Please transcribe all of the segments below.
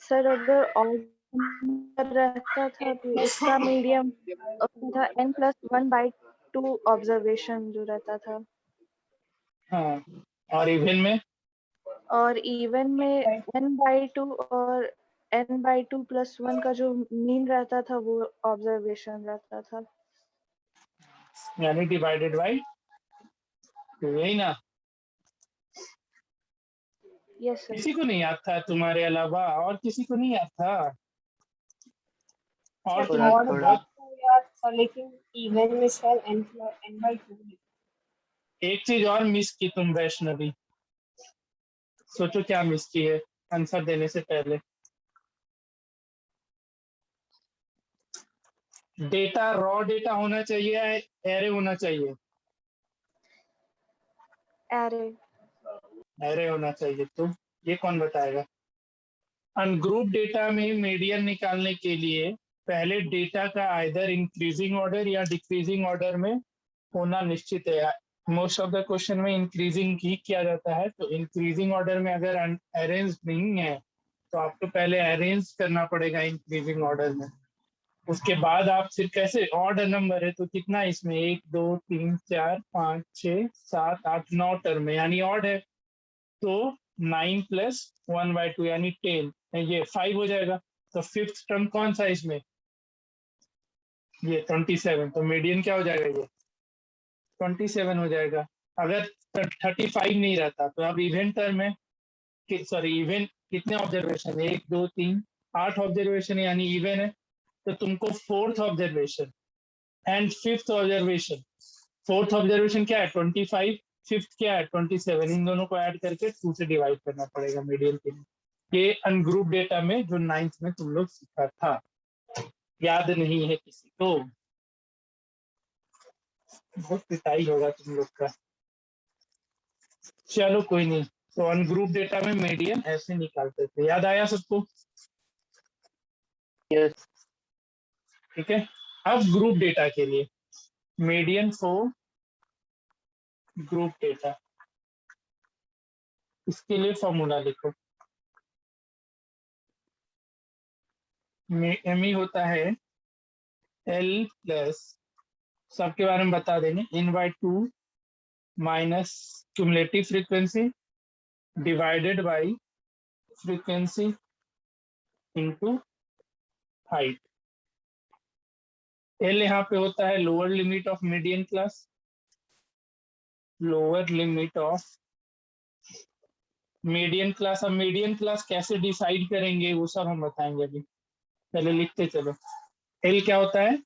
Sir अगर odd number रहता था तो उसका मीडियम था n+1/2 ऑब्जर्वेशन जो रहता था, हाँ, और इवन में और इवन में n/2 और n/2+1 का जो मीन रहता था वो ऑब्जर्वेशन रहता था। यानी डिवाइडेड बाई 2, यही ना? Yes sir. किसी को नहीं याद था तुम्हारे अलावा? और किसी को नहीं याद था? और तुम बहुत याद था, लेकिन इवन में शायद n/2। एक चीज और मिस की तुम वैष्णवी, सोचो क्या मिस की है आंसर देने से पहले। डेटा रॉ डेटा होना चाहिए, एरे होना चाहिए? एरे। एरे होना चाहिए, तो ये कौन बताएगा? अनग्रुप डेटा में मीडियन निकालने के लिए पहले डेटा का आइदर इंक्रीजिंग ऑर्डर या डिक्रीजिंग ऑर्डर में होना निश्चित है। मोस्ट ऑफ द क्वेश्चन में इंक्रीजिंग ही किया जाता है, तो इंक्रीजिंग ऑर्डर में अगर अरेंज नहीं है तो आपको पहले अरेंज करना पड़ेगा इंक्रीजिंग ऑर्डर में। उसके बाद आप फिर कैसे, ऑर्डर नंबर है तो कितना इसमें 1 2 3 4 5 6 7 8 9 टर्म है, यानी ऑड है, तो 9 + 1/2 यानी 10, ये 5 हो जाएगा। तो फिफ्थ टर्म कौन सा इसमें? ये 27, तो मीडियन क्या हो जाएगा? ये 27 हो जाएगा। अगर 35 नहीं रहता तो अब इवेंट टर्म है, सॉरी इवेंट कितने ऑब्जर्वेशन, 1 2 3 8 ऑब्जर्वेशन यानी इवन है, तो तुमको fourth observation and fifth observation, fourth observation क्या है 25, फिफ्थ क्या है 27, इन दोनों को ऐड करके 2 से डिवाइड करना पड़ेगा मीडियन के लिए। ये अनग्रुप डेटा में जो 9th में तुम लोग सीखा था, याद नहीं है किसी को? बहुत पिटाई होगा तुम लोग का। चलो कोई नहीं, तो अनग्रुप डेटा में मीडियन ऐसे निकालते थे, याद आया सबको? यस। ठीक है, अब ग्रुप डेटा के लिए मीडियन फॉर ग्रुप डेटा, इसके लिए फॉर्मूला लिखो। एमई होता है एल प्लस, सबके बारे में बता देंगे, n/2 minus cumulative frequency divided by frequency into height. L यहाँ पे होता है lower limit of median class, lower limit of median class. अब मीडियन क्लास कैसे डिसाइड करेंगे वो सब हम बताएंगे अभी, पहले लिखते चलो। एल क्या होता है?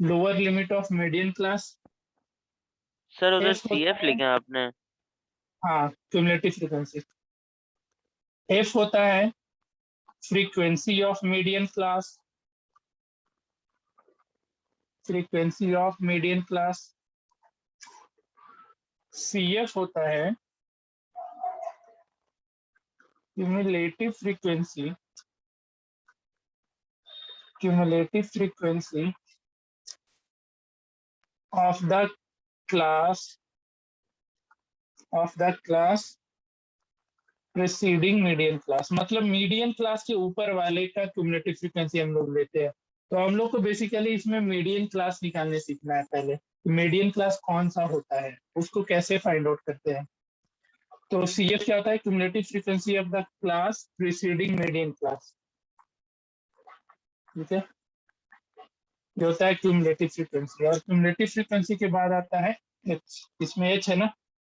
Lower limit of median class. Sir उधर एफ होता CF है, लिखे हैं आपने? हाँ, क्यूमुलेटिव फ्रीक्वेंसी। एफ होता है frequency of median class, frequency of median class. CF होता है cumulative frequency, cumulative frequency of the class, of the class preceding median class. मतलब मीडियन क्लास के ऊपर वाले का क्यूमुलेटिव फ्रीक्वेंसी हम लोग लेते हैं। तो हम लोग को बेसिकली इसमें मीडियन क्लास निकालने सीखना है पहले, मीडियन क्लास कौन सा होता है, उसको कैसे फाइंड आउट करते हैं। तो CF क्या होता है? Cumulative frequency of the class preceding median class, ठीक है, ये होता है क्यूमुलेटिव फ्रीक्वेंसी। और क्यूमुलेटिव फ्रीक्वेंसी के बाद आता है H, इसमें H है ना,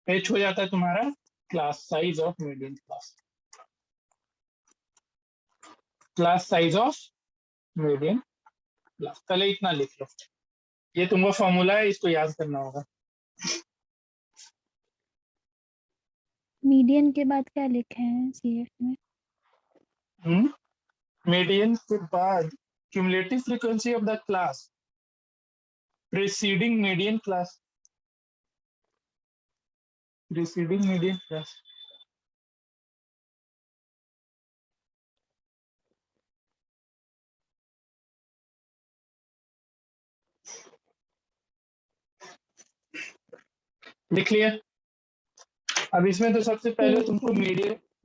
H हो जाता है तुम्हारा class size of median class, class size of median class. पहले इतना लिख लो, ये तुमको फॉर्मूला है, इसको याद करना होगा। मीडियन के बाद क्या लिखे हैं CF में? मीडियन के बाद cumulative frequency of the class preceding median class, preceding median class. लिख लिया? अब इसमें तो सबसे पहले तुमको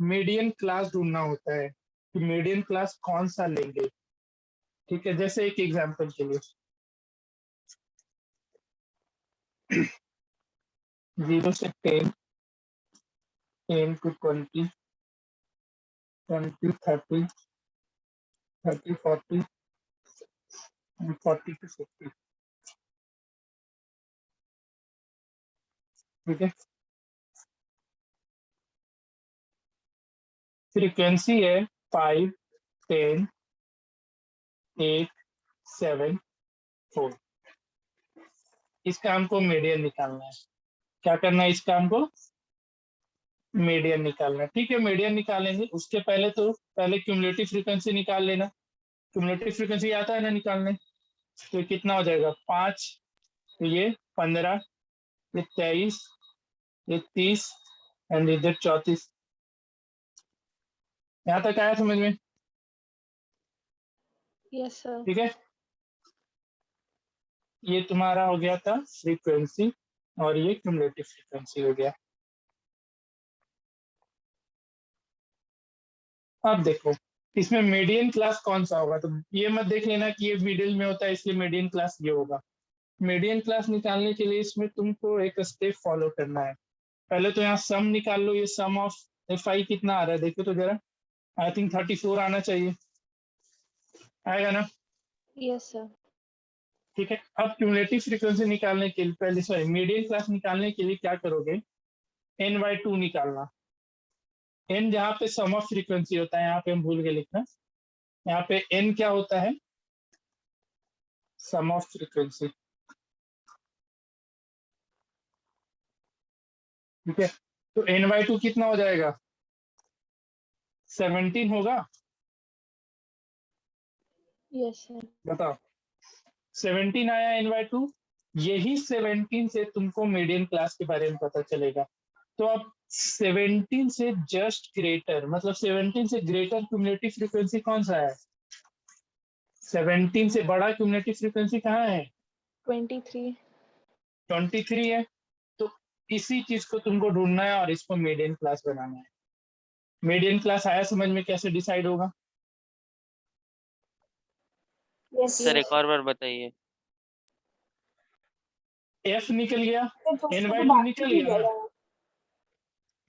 मीडियन क्लास ढूंढना होता है। कि मीडियन क्लास कौन सा लेंगे। ठीक है, जैसे एक एग्जांपल के लिए 0 से 10, 10 to 20, 20 30, 30 40 and 40 to 50। ठीक है, फ्रीक्वेंसी है 5, 10, 8, 7, 4। इस काम को मीडियन निकालना है। क्या करना है, इस काम को मीडियन निकालना है। ठीक है, मीडियन निकालेंगे, उसके पहले तो पहले क्यूमुलेटिव फ्रीक्वेंसी निकाल लेना। क्यूमुलेटिव फ्रीक्वेंसी आता है ना निकालने, तो ये कितना हो जाएगा 5, तो ये 15, ये 23, ये 30 एंड इधर 34। यहाँ तक आया समझ में? Yes sir. ठीक है, ये तुम्हारा हो गया था फ्रीक्वेंसी और ये क्यूमुलेटिव फ्रीक्वेंसी हो गया। अब देखो इसमें मीडियन क्लास कौन सा होगा, तो ये मत देख लेना कि ये मिडिल में होता है इसलिए मीडियन क्लास ये होगा। मीडियन क्लास निकालने के लिए इसमें तुमको एक स्टेप फॉलो करना है। पहले तो यहाँ सम निकाल लो, ये सम ऑफ fi कितना आ रहा है देखो तो जरा। आई थिंक 34 आना चाहिए, आएगा ना? Yes sir. ठीक है, अब क्यूमुलेटिव फ्रीक्वेंसी निकालने के लिए पहले सॉरी मीडियन क्लास निकालने के लिए क्या करोगे, n/2 निकालना। n जहाँ पे सम ऑफ फ्रीक्वेंसी होता है, यहाँ पे हम भूल गए लिखना, यहाँ पे n क्या होता है, सम ऑफ फ्रीक्वेंसी। ठीक है, तो n/2 कितना हो जाएगा, 17 होगा। Yes sir. बताओ 17 आया n/2, यही 17 से तुमको मीडियन क्लास के बारे में पता चलेगा। तो अब 17 से जस्ट ग्रेटर, मतलब 17 से ग्रेटर क्यूमुलेटिव फ्रीक्वेंसी कौन सा है, 17 से बड़ा क्यूमुलेटिव फ्रीक्वेंसी कहाँ है, 23। 23 है। तो इसी चीज को तुमको ढूंढना है और इसको मीडियन क्लास बनाना है। मीडियन क्लास आया समझ में, कैसे डिसाइड होगा? यस सर एक और बार बताइए। f निकल गया, तो उससे तो n/2 बाकी निकल भी गया ना, गया।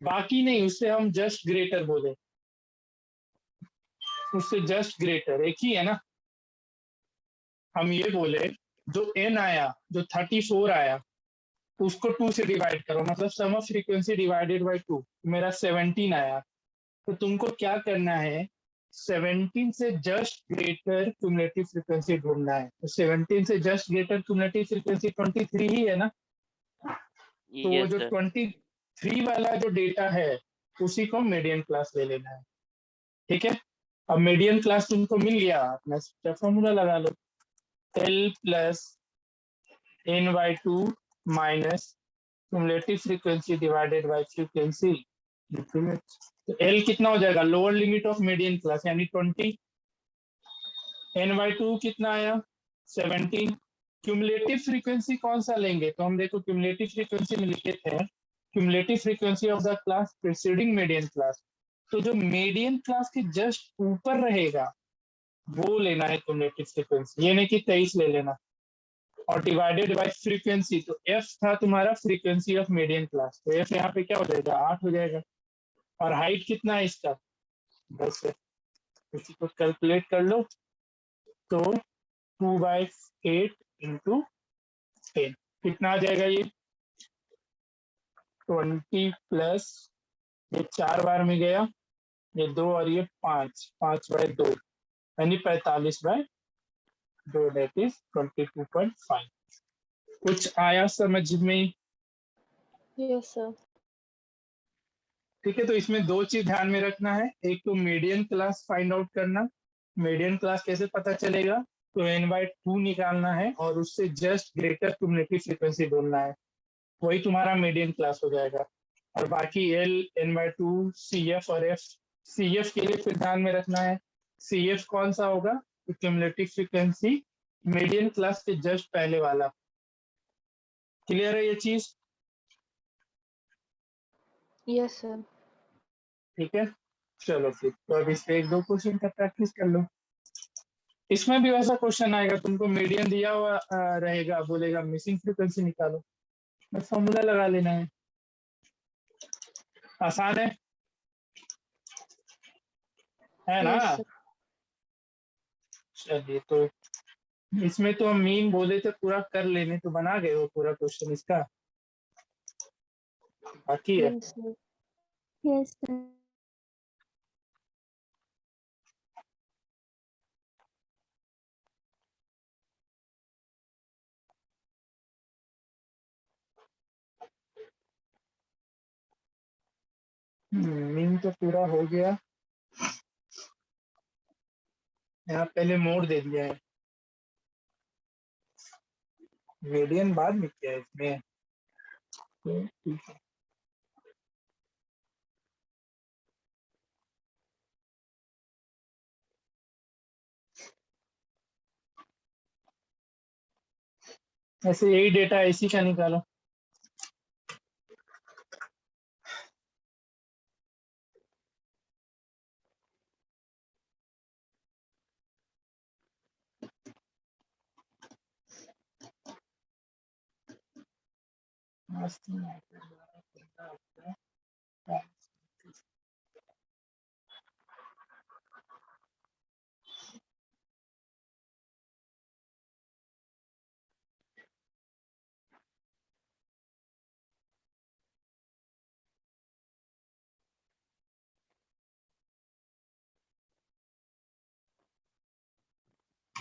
बाकी नहीं, उससे हम जस्ट ग्रेटर बोले, उससे जस्ट ग्रेटर एक ही है ना। हम ये बोले जो n आया, जो 34 आया, उसको 2 से डिवाइड करो, मतलब सम ऑफ फ्रीक्वेंसी डिवाइडेड बाय 2, मेरा 17 आया। तो तुमको क्या करना है, 17 से जस्ट ग्रेटर क्यूमुलेटिव फ्रीक्वेंसी ढूंढना है। तो 17 से जस्ट ग्रेटर क्यूमुलेटिव फ्रीक्वेंसी 23 ही है ना। तो वो यस जो सर। 23 वाला जो डेटा है उसी को मीडियन क्लास ले लेना है। ठीक है, अब मीडियन क्लास तुमको मिल गया, अपना फॉर्मूला लगा लो, L plus n/2 minus cumulative frequency divided by frequency. तो L कितना हो जाएगा, lower limit of median class यानी 20, n/2 कितना आया 17। क्यूमुलेटिव फ्रीक्वेंसी कौन सा लेंगे, तो हम देखो क्यूमुलेटिव फ्रीक्वेंसी में लिखे थे cumulative frequency of the class preceding median class. तो जो मीडियन क्लास के जस्ट ऊपर रहेगा वो लेना है क्यूमुलेटिव फ्रीक्वेंसी, ये नहीं कि 23 ले लेना। और डिवाइडेड बाय फ्रीक्वेंसी, तो f था तुम्हारा फ्रीक्वेंसी ऑफ मीडियन क्लास, तो f यहाँ पे क्या हो जाएगा 8 हो जाएगा। और हाइट कितना है इसका 10 है, इसी को कैलकुलेट कर लो, तो 2/8 इंटू 10 कितना आ जाएगा, ये 20 प्लस ये 4 बार में गया, ये 2 और ये 5, 5/2 यानी 45/2, दैट इज 22.5। कुछ आया समझ में? Yes sir. ठीक है, तो इसमें दो चीज ध्यान में रखना है, एक तो मीडियन क्लास फाइंड आउट करना। मीडियन क्लास कैसे पता चलेगा, तो n/2 निकालना है और उससे जस्ट ग्रेटर क्यूमुलेटिव फ्रीक्वेंसी ढूंढना है, वही तुम्हारा मीडियन क्लास हो जाएगा। और बाकी L, n/2, CF और F, CF के लिए फिर ध्यान में रखना है, CF कौन सा होगा, तो क्यूमुलेटिव फ्रीक्वेंसी मीडियन क्लास के जस्ट पहले वाला। क्लियर है ये चीज? Yes sir. ठीक है, चलो फिर तो अब इस पे एक दो क्वेश्चन का प्रैक्टिस कर लो। इसमें भी वैसा क्वेश्चन आएगा, तुमको मीडियन दिया हुआ रहेगा, बोलेगा मिसिंग फ्रीक्वेंसी निकालो, बस फॉर्मूला लगा लेना है। आसान है ना? Yes, sir. चलिए तो इसमें तो हम मीन बोले थे पूरा कर लेने, तो बना गए हो पूरा क्वेश्चन इसका, बाकी है। Yes, sir. Yes, sir. Mean तो पूरा हो गया, यहाँ पहले मोड दे दिया है, मीडियन बाद में किया है इसमें, तो ठीक है। ऐसे यही डेटा इसी का निकालो।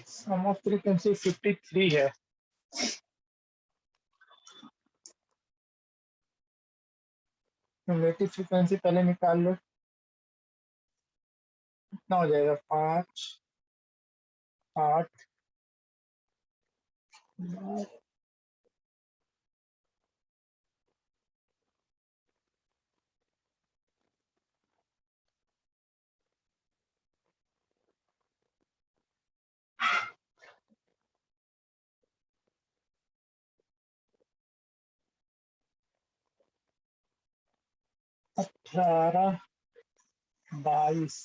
सम ऑफ फ्रीक्वेंसी 53 है। क्यूमुलेटिव फ्रीक्वेंसी पहले निकाल लो, कितना हो जाएगा, 5 8 18 22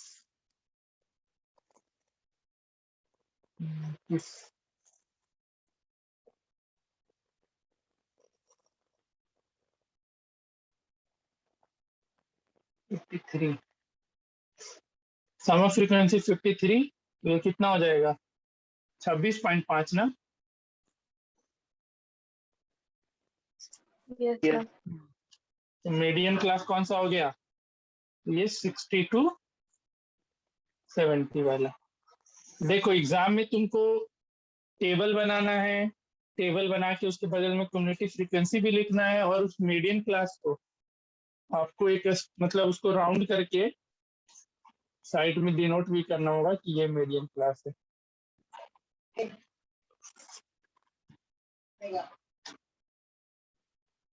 21 53। सम ऑफ फ्रीक्वेंसी 53, ये कितना हो जाएगा, 26.5 ना? Yes, sir. तो मीडियन क्लास कौन सा हो गया, ये 60 to 70 वाला। देखो एग्जाम में तुमको टेबल बनाना है, टेबल बना के उसके बगल में कम्युनिटी फ्रीक्वेंसी भी लिखना है, और उस मीडियन क्लास को आपको एक मतलब उसको राउंड करके साइड में डिनोट भी करना होगा कि ये मीडियन क्लास है।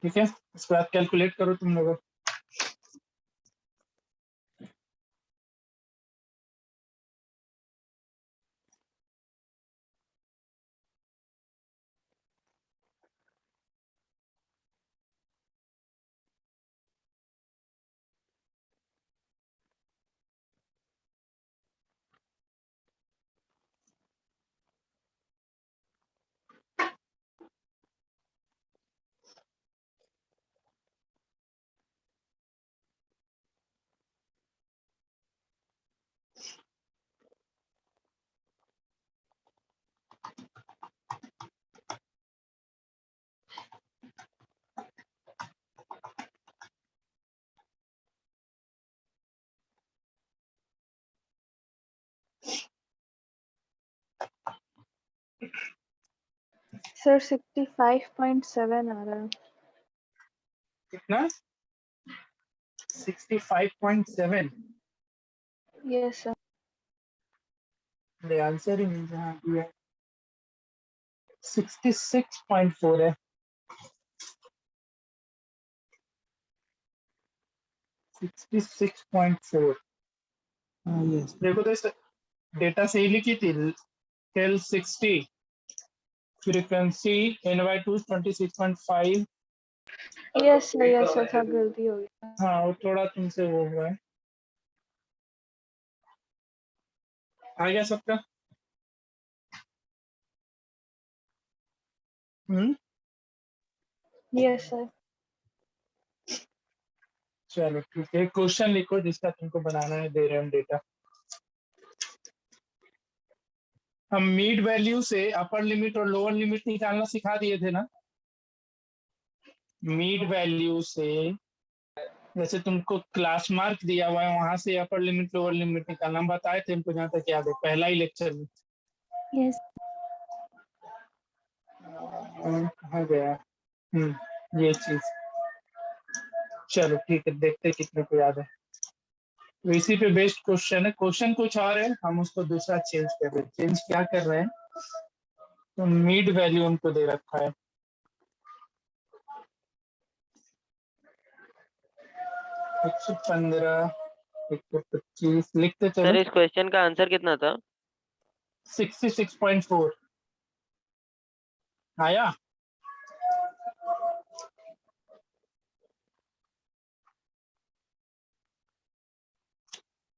ठीक है, इसके बाद कैलकुलेट करो तुम लोग। Sir, 65.7 आ रहा है। कितना, 65.7? Yes, sir. the आंसर ही नहीं जहाँ दिया है, 66.4 है। 66.4, यस। देखो तो इस डेटा सही लिखी थी, tell 60 frequency NY2 26.5। Yes, sir. Yes, sir. था गलती हो गई। हाँ वो थोड़ा तुमसे वो हुआ है। आ गया सबका? Yes, sir. चलो ठीक है, क्वेश्चन लिखो जिसका तुमको बनाना है, दे रहे हम डेटा। हम मीड वैल्यू से अपर लिमिट और लोअर लिमिट निकालना सिखा दिए थे ना। मीड वैल्यू से जैसे तुमको क्लास मार्क दिया हुआ है, वहां से अपर लिमिट लोअर लिमिट निकालना हम बताए थे, हमको जहाँ तक याद है पहला ही लेक्चर में। Yes. कहाँ गया? ये चीज। चलो ठीक है, देखते हैं कितने को याद है। तो इसी पे बेस्ड क्वेश्चन है, क्वेश्चन कुछ और है, हम उसको दूसरा चेंज कर रहे हैं। चेंज क्या कर रहे हैं, तो मीड वैल्यू उनको दे रखा है 115, 125, लिखते सर चलो। इस क्वेश्चन का आंसर कितना था? 66.4 आया।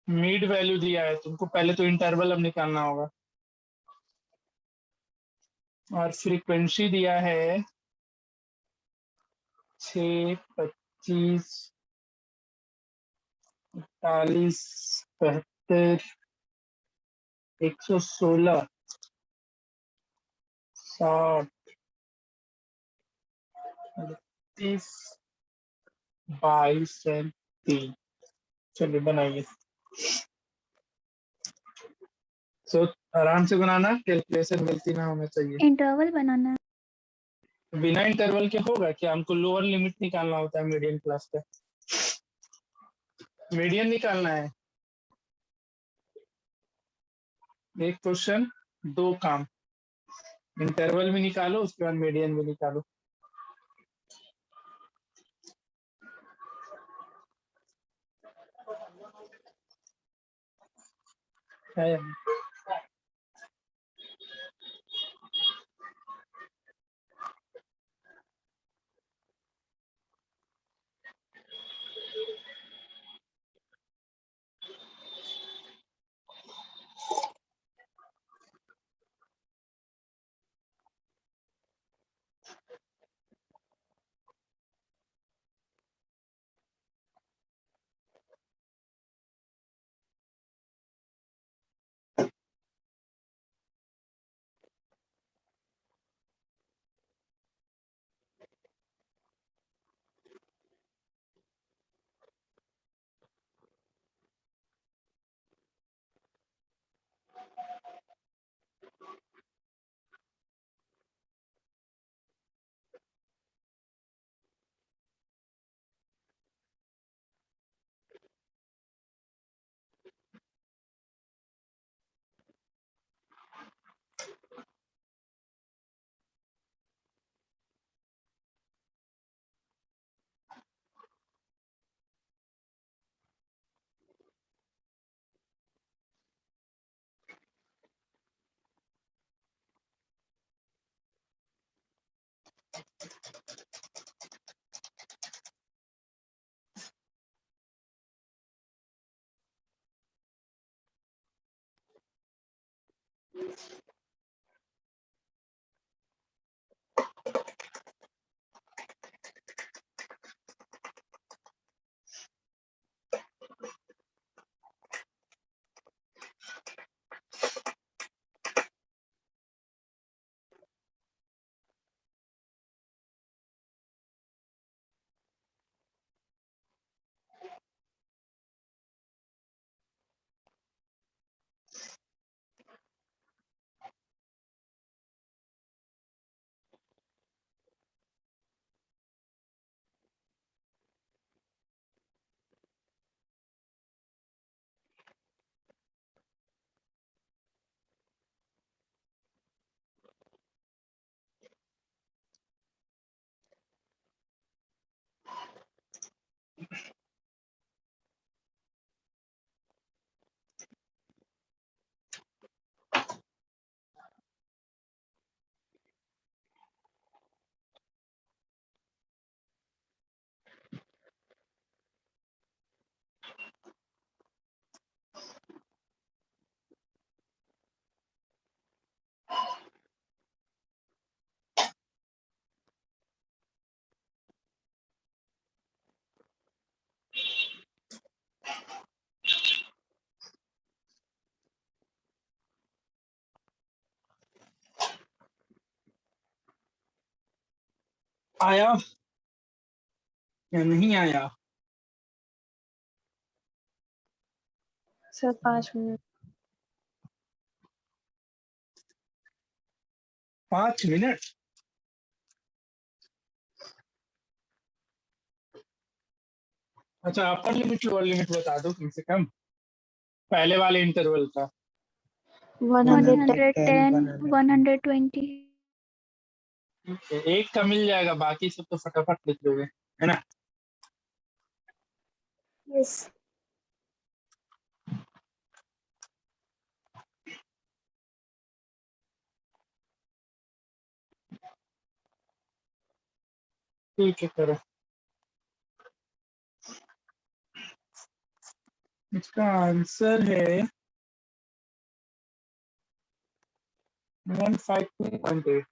मीड वैल्यू दिया है तुमको, पहले तो इंटरवल अब निकालना होगा, और फ्रीक्वेंसी दिया है 6, 25, 40, 72, 116, 60, 30, 22 और 3। चलिए बनाइए। तो आराम से बनाना, कैलकुलेशन गलती ना होना चाहिए। इंटरवल बनाना है। बिना इंटरवल के होगा क्या? हमको लोअर लिमिट निकालना होता है मीडियन क्लास का, मीडियन निकालना है। एक क्वेश्चन, दो काम, इंटरवल भी निकालो, उसके बाद मीडियन भी निकालो। है या नहीं? आया या नहीं आया? Sir 5 minute. 5 मिनट? अच्छा, अपर लिमिट लोअर लिमिट बता दो कम से कम, पहले वाले इंटरवल का। 110। 110, 120. एक का मिल जाएगा, बाकी सब तो फटाफट लिख लोगे, है ना? Yes. ठीक है, करो। इसका आंसर है 152.8।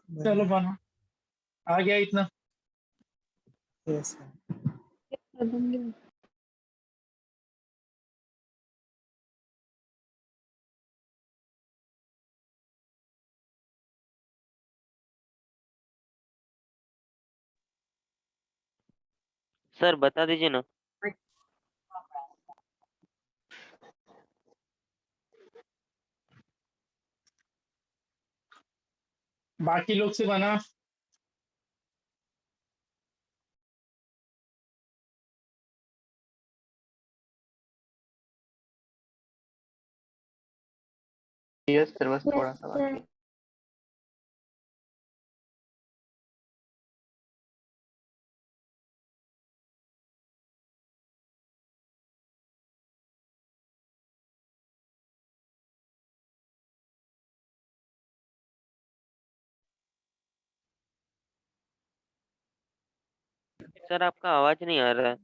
चलो बना, आ गया इतना। Yes, sir. सर बता दीजिए ना। बाकी लोग से बना। यस सर, बस थोड़ा सा बाकी है। सर आपका आवाज नहीं आ रहा है।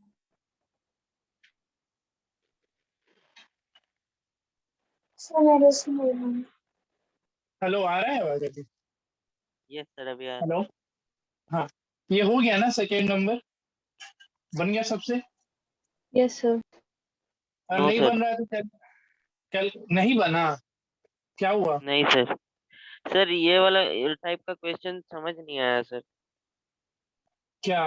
So let us know. Hello, आ रहा है आवाज अभी? यस सर अभी आ रहा हेलो, हाँ। ये हो गया ना, सेकेंड नंबर बन गया सबसे? Yes sir. और नो नहीं सर। बन रहा है तो कल, कल नहीं बना, क्या हुआ? नहीं सर। सर ये वाला टाइप का क्वेश्चन समझ नहीं आया सर। क्या?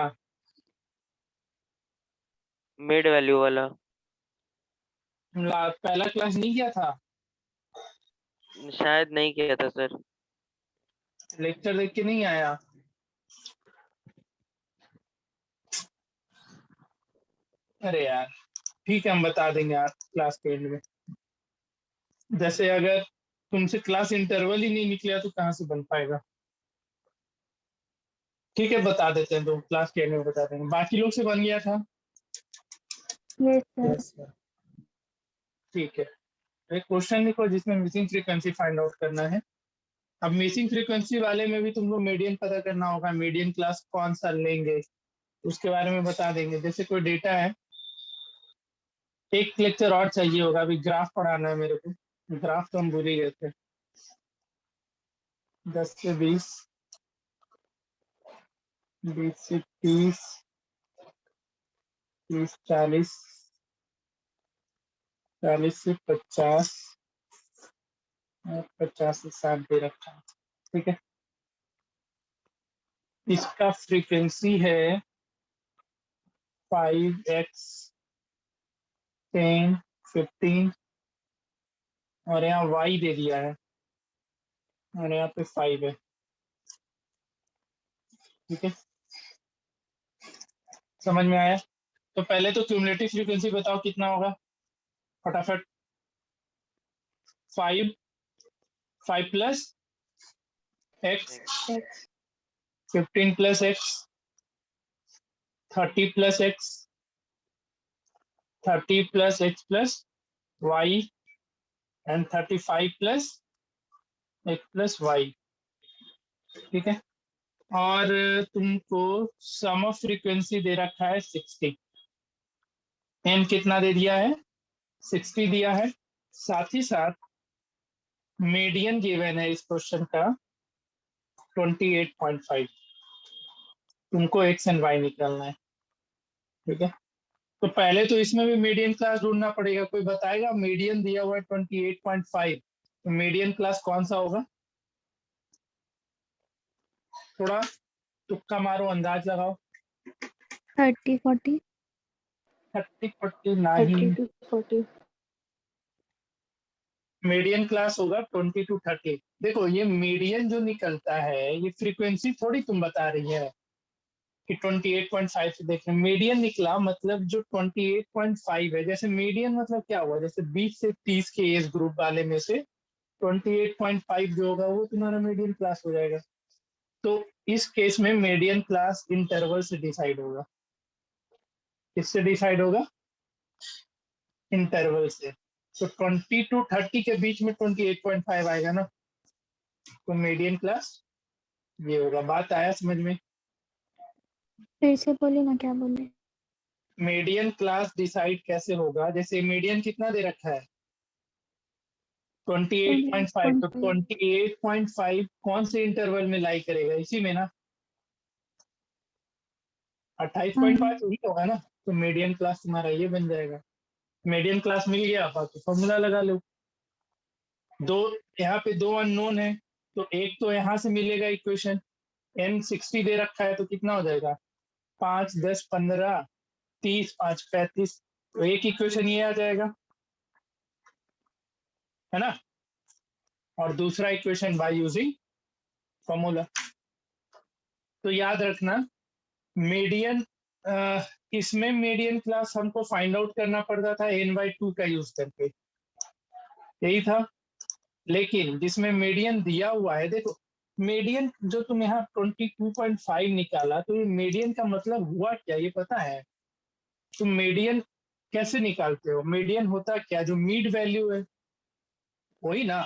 मिड वैल्यू वाला। पहला क्लास नहीं किया था? शायद नहीं किया था सर। लेक्चर देख के नहीं आया? अरे यार ठीक है, हम बता देंगे यार क्लास के एंड में। जैसे अगर तुमसे क्लास इंटरवल ही नहीं निकला तो कहाँ से बन पाएगा? ठीक है बता देते हैं, तो क्लास के एंड में बता देंगे। बाकी लोग से बन गया था? Yes sir. Yes sir. ठीक है, एक क्वेश्चन लिखो जिसमें मिसिंग फ्रीक्वेंसी फाइंड आउट करना है। अब मिसिंग फ्रीक्वेंसी वाले में भी तुमको मीडियन पता करना होगा, मीडियन क्लास कौन सा लेंगे उसके बारे में बता देंगे। जैसे कोई डेटा है, एक लेक्चर और चाहिए होगा, अभी ग्राफ पढ़ाना है मेरे को। ग्राफ तो हम भूल ही गए थे। 10 से 20, 20 से 30, 30 40, 40 से 50 और 50 से 60 दे रखा है। ठीक है, इसका फ्रीक्वेंसी है 5x 10 15 और यहाँ y दे दिया है और यहाँ पे 5 है। ठीक है, समझ में आया? तो पहले तो क्यूमुलेटिव फ्रीक्वेंसी बताओ कितना होगा फटाफट। 5 plus x, x 15 plus x, 30 plus x, 30 plus x plus y and 35 plus x plus y। ठीक है, और तुमको सम ऑफ फ्रीक्वेंसी दे रखा है 60। n कितना दे दिया है? 60 दिया है। साथ ही साथ मीडियन गिवन है इस क्वेश्चन का 28.5। तुमको x एंड y निकालना है। ठीक है, तो पहले तो इसमें भी मीडियन क्लास ढूंढना पड़ेगा। कोई बताएगा? मीडियन दिया हुआ है 28.5, तो मीडियन क्लास कौन सा होगा? थोड़ा तुक्का मारो, अंदाज लगाओ। 30 40। 30 40 नहीं, 30 to 40 मीडियन क्लास होगा 20 to 30। देखो ये मीडियन जो निकलता है, ये फ्रीक्वेंसी थोड़ी तुम बता रही है कि 28.5 से देख रहे मीडियन निकला, मतलब जो 28.5 है। जैसे मीडियन मतलब क्या हुआ? जैसे 20 से 30 के एज ग्रुप वाले में से 28.5 जो होगा वो तुम्हारा मीडियन क्लास हो जाएगा। तो इस केस में मीडियन क्लास इंटरवल से डिसाइड होगा। किससे डिसाइड होगा? इंटरवल से। तो 20 to 30 के बीच में 28.5 आएगा ना, तो मीडियन क्लास ये होगा। बात आया समझ में? फिर से बोलिए ना, क्या बोले? मीडियन क्लास डिसाइड कैसे होगा? जैसे मीडियन कितना दे रखा है? 28.5। तो 28.5। 28.5 कौन से इंटरवल में लाई करेगा? इसी में ना, 28.5 यही होगा ना। तो मीडियन क्लास तुम्हारा ये बन जाएगा। मीडियन क्लास मिल गया, बाकी फॉर्मूला लगा लो। दो यहाँ पे दो अननोन है, तो एक तो यहाँ से मिलेगा इक्वेशन। n 60 दे रखा है तो कितना हो जाएगा? 5 10 15 30 5 35, तो एक इक्वेशन ये आ जाएगा, है ना। और दूसरा इक्वेशन बाय यूजिंग फॉर्मूला। तो याद रखना मीडियन, इसमें मीडियन क्लास हमको फाइंड आउट करना पड़ता था n/2 का यूज करके, यही था। लेकिन जिसमें मीडियन दिया हुआ है, देखो मीडियन जो तुम यहाँ 22.5 निकाला, तो ये मीडियन का मतलब हुआ क्या ये पता है? तुम मीडियन कैसे निकालते हो? मीडियन होता क्या? जो मीड वैल्यू है वही ना।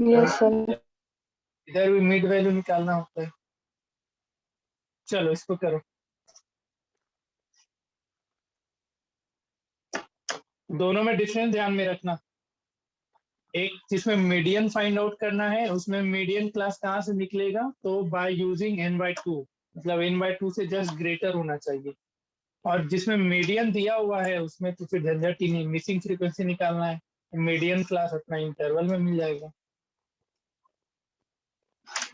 yes sir इधर भी मिड वैल्यू निकालना होता है। चलो इसको करो। दोनों में डिफरेंस ध्यान में रखना। एक जिसमें मीडियन फाइंड आउट करना है, उसमें मीडियन क्लास कहाँ से निकलेगा? तो बाय यूजिंग n/2, मतलब n/2 से जस्ट ग्रेटर होना चाहिए। और जिसमें मीडियन दिया हुआ है उसमें तो फिर झंझट ही नहीं, मिसिंग फ्रीक्वेंसी निकालना है, मीडियन क्लास अपना इंटरवल में मिल जाएगा।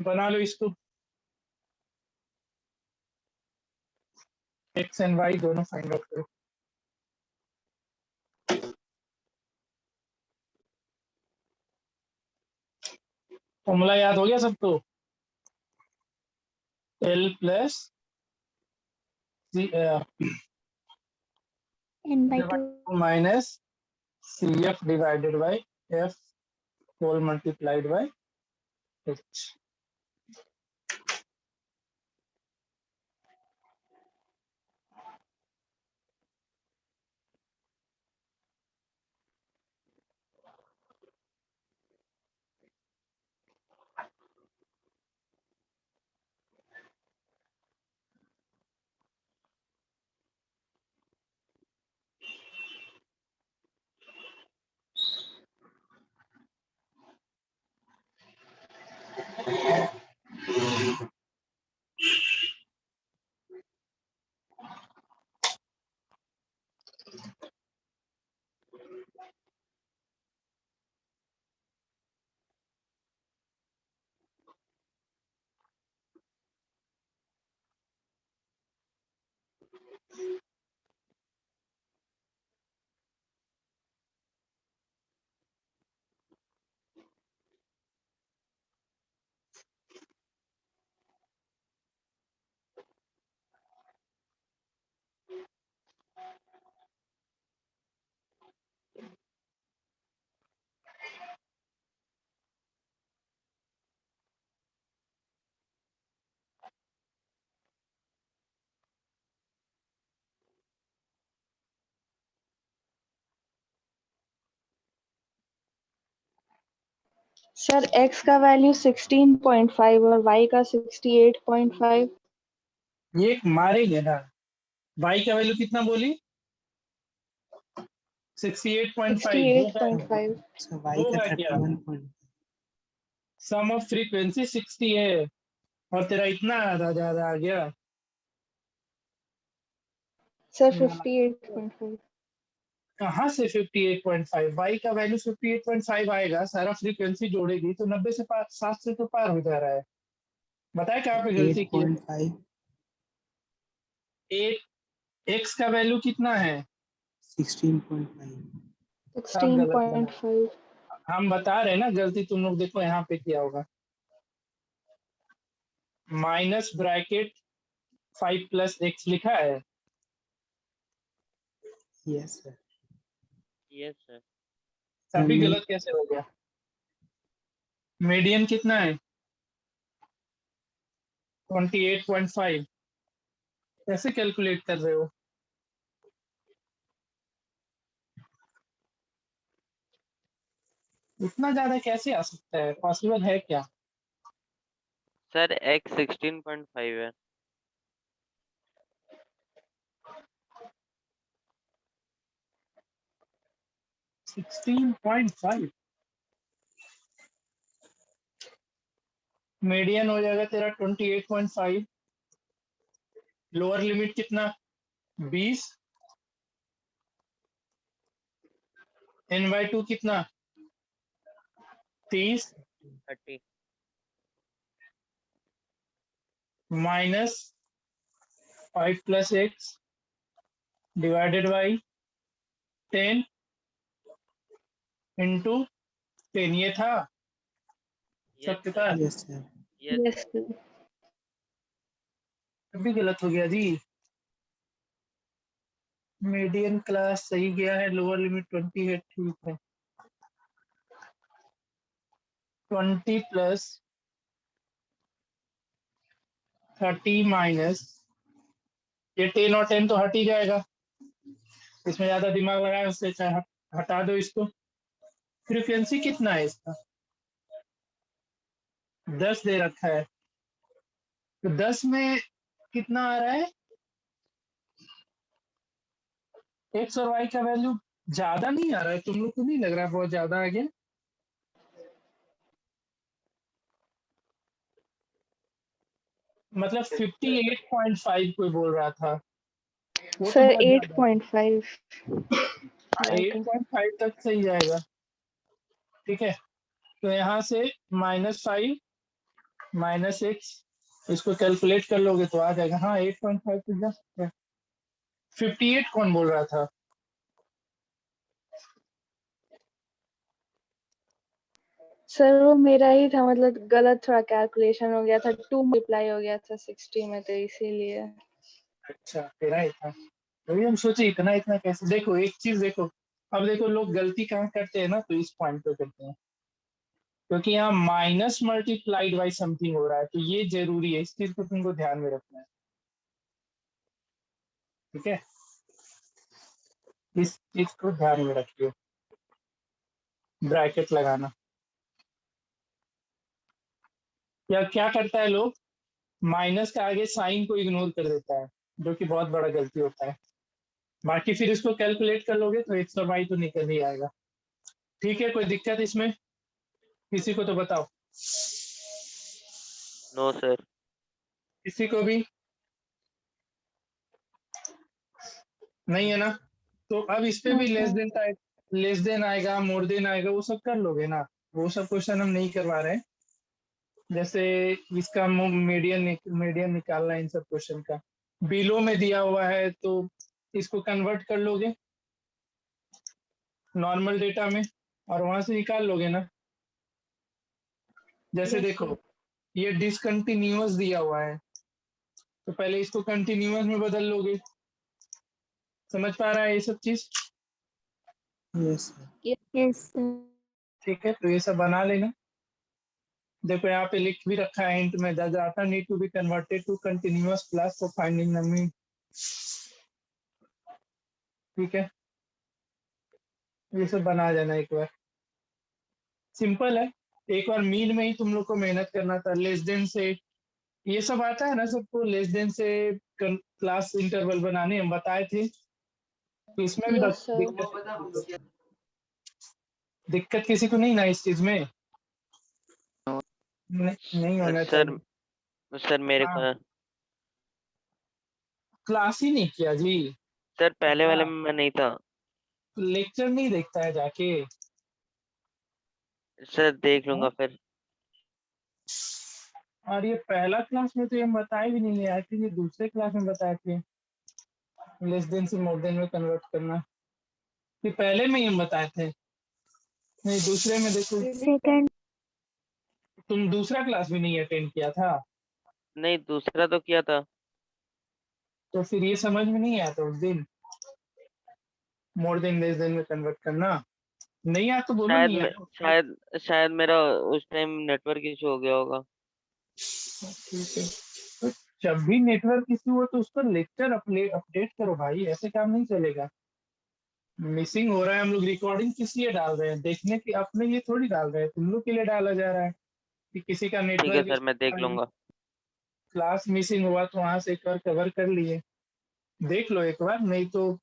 बना लो इसको, एक्स एंड वाई दोनों फाइंड आउट करो। फॉर्मूला याद हो गया सबको? L plus n/2 minus CF divided by F whole multiplied by H। Sir x का वैल्यू 16.5 और y का 68.5। ये मारेंगे ना। y का वैल्यू कितना बोली? 68.5 होगा 68.5। अच्छा y का होगा क्या? 31 सम ऑफ फ्रीक्वेंसी 60 है और तेरा इतना आधा ज्यादा आ गया। सर 58.5। कहाँ से 58.5? y का वैल्यू 58.5 आएगा, सारा फ्रीक्वेंसी जोड़ेगी तो 90 से 7 से तो पार हो जा रहा है। बताए कहाँ पे गलती की है? 8.5 x का वैल्यू कितना है? 16.5 सब गलत बना। 16.5। हम बता रहे हैं ना गलती तुम लोग देखो यहाँ पे किया होगा। माइनस ब्रैकेट 5 प्लस x लिखा है। Yes sir yes sir. तभी गलत कैसे हो गया? मीडियन कितना है? 28.5। कैसे कैलकुलेट कर रहे हो? इतना ज्यादा कैसे आ सकता है? पॉसिबल है क्या? सर x 16.5 है। 16.5 मीडियन हो जाएगा तेरा 28.5। लोअर लिमिट कितना? 20। n/2 कितना? 30 30 minus 5 plus x divided by 10 into 10। ये था यस सबके सर। पास? Yes sir yes yes sir. Sir. भी गलत हो गया जी। मीडियन क्लास सही गया है, लोअर लिमिट 20 है, ठीक है। 20 प्लस 30 माइनस ये 10 और 10 तो हट ही जाएगा, इसमें ज्यादा दिमाग लगाए उससे अच्छा हटा दो इसको। फ्रीक्वेंसी कितना है इसका? 10 दे रखा है, तो 10 में कितना आ रहा है? एक्स और वाई का वैल्यू ज्यादा नहीं आ रहा है? तुम लोग को नहीं लग रहा है बहुत ज्यादा आ गया? मतलब 58.5 कोई बोल रहा था, वो तो सर बहुत ज्यादा है। 8.5। I think 8.5 तक सही जाएगा, ठीक है। तो यहाँ से -5 माइनस एक्स, इसको कैलकुलेट कर लोगे तो आ जाएगा। हाँ 8.5 तक जा सकता है। 58 कौन बोल रहा था? सर वो मेरा ही था, मतलब गलत थोड़ा कैलकुलेशन हो गया था, 2 मल्टीप्लाई हो गया था 60 में, तो इसीलिए। अच्छा तेरा ही था, तभी हम सोचे इतना इतना कैसे। देखो एक चीज देखो, अब देखो लोग गलती कहाँ करते हैं ना, तो इस पॉइंट पे करते हैं, क्योंकि यहाँ माइनस मल्टीप्लाइड बाई समथिंग हो रहा है, तो ये जरूरी है, इस चीज को तुमको ध्यान में रखना है। ठीक है, इस चीज को ध्यान में रखियो, ब्रैकेट लगाना। या क्या करता है लोग, माइनस का आगे साइन को इग्नोर कर देता है, जो कि बहुत बड़ा गलती होता है। बाकी फिर इसको कैलकुलेट कर लोगे तो 122 तो निकल ही आएगा। ठीक है, कोई दिक्कत इसमें किसी को तो बताओ। No sir. किसी को भी नहीं है ना, तो अब इस पे भी लेस देन आएगा, मोर देन आएगा, वो सब कर लोगे ना। वो सब क्वेश्चन हम नहीं करवा रहे हैं, जैसे इसका मीडियन निकालना है, इन सब क्वेश्चन का बिलो में दिया हुआ है, तो इसको कन्वर्ट कर लोगे नॉर्मल डेटा में और वहां से निकाल लोगे ना। जैसे Yes, देखो sir. ये डिसकंटिन्यूअस दिया हुआ है, तो पहले इसको कंटिन्यूअस में बदल लोगे। समझ पा रहा है ये सब चीज? Yes, sir. Yes, sir. ठीक है, तो ये सब बना लेना। देखो यहाँ पे लिख भी रखा है हिंट में, the data need to be converted to continuous class for finding the mean. ठीक है, ये सब बना जाना एक बार, सिंपल है। एक बार मीन में ही तुम लोग को मेहनत करना था, लेस देन से ये सब आता है ना सबको, लेस देन से क्लास इंटरवल बनाने हम बताए थे, तो इसमें भी यस सर। दिक्कत किसी को नहीं ना इस चीज में? नहीं होना सर चाहिए। सर मेरे को हाँ, है। क्लास ही नहीं किया जी। सर पहले वाले हाँ, में मैं नहीं था। लेक्चर नहीं देखता है जाके। सर देख हाँ? लूंगा फिर। और ये पहला क्लास में तो ये बताए भी नहीं है, आई थिंक ये दूसरे क्लास में बताए थे लेस देन से मोर देन में कन्वर्ट करना, ये पहले में ही हम बताए थे। नहीं, दूसरे में देखो, Second. तुम दूसरा क्लास भी नहीं अटेंड किया था, नहीं दूसरा तो किया था। तो फिर ये समझ में नहीं आया था उस दिन, मोर देन लेस देन में कन्वर्ट करना। नहीं आया तो बोलो शायद नहीं मैं आया। शायद शायद मेरा उस टाइम नेटवर्क इशू हो गया होगा। ठीक है, तो जब भी नेटवर्क इशू हो तो उसका लेक्चर अपडेट करो भाई, ऐसे काम नहीं चलेगा। मिसिंग हो रहा है, हम लोग रिकॉर्डिंग किस लिए डाल रहे हैं, देखने के अपने लिए थोड़ी डाल रहे हैं, तुम लोग के लिए डाला जा रहा है कि किसी का ठीक है नेटवर्क सर मैं देख लूंगा। क्लास मिसिंग हुआ तो वहां से एक बार कवर कर लिए। देख लो एक बार, नहीं तो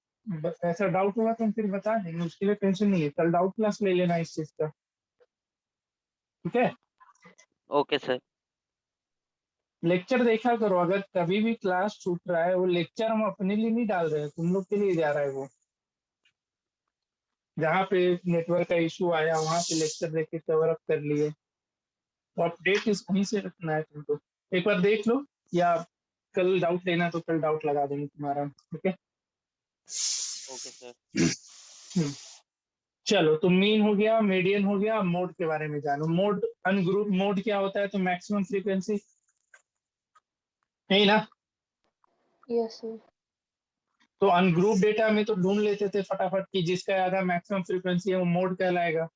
ऐसा डाउट होगा तो हम फिर बता देंगे, उसके लिए टेंशन नहीं है, कल डाउट क्लास ले लेना इस चीज का। ठीक है, ओके सर। लेक्चर देखा करो, अगर कभी भी क्लास छूट रहा है, वो लेक्चर हम अपने लिए नहीं डाल रहे हैं, तुम लोग के लिए जा रहा है वो। जहाँ पे नेटवर्क का इशू आया वहां पे लेक्चर देख के कवर अप कर लिए, तो अपडेट इस वहीं से रखना है तुमको। एक बार देख लो, या कल डाउट लेना तो कल डाउट लगा देंगे तुम्हारा। ठीक है, ओके सर। हम्म, चलो तो मीन हो गया, मीडियन हो गया, मोड के बारे में जानो। मोड, अनग्रुप मोड क्या होता है, तो मैक्सिमम फ्रीक्वेंसी, नहीं ना? Yes sir. तो अनग्रुप डेटा में तो ढूंढ लेते थे फटाफट कि जिसका ज्यादा मैक्सिमम फ्रीक्वेंसी है वो मोड कहलाएगा।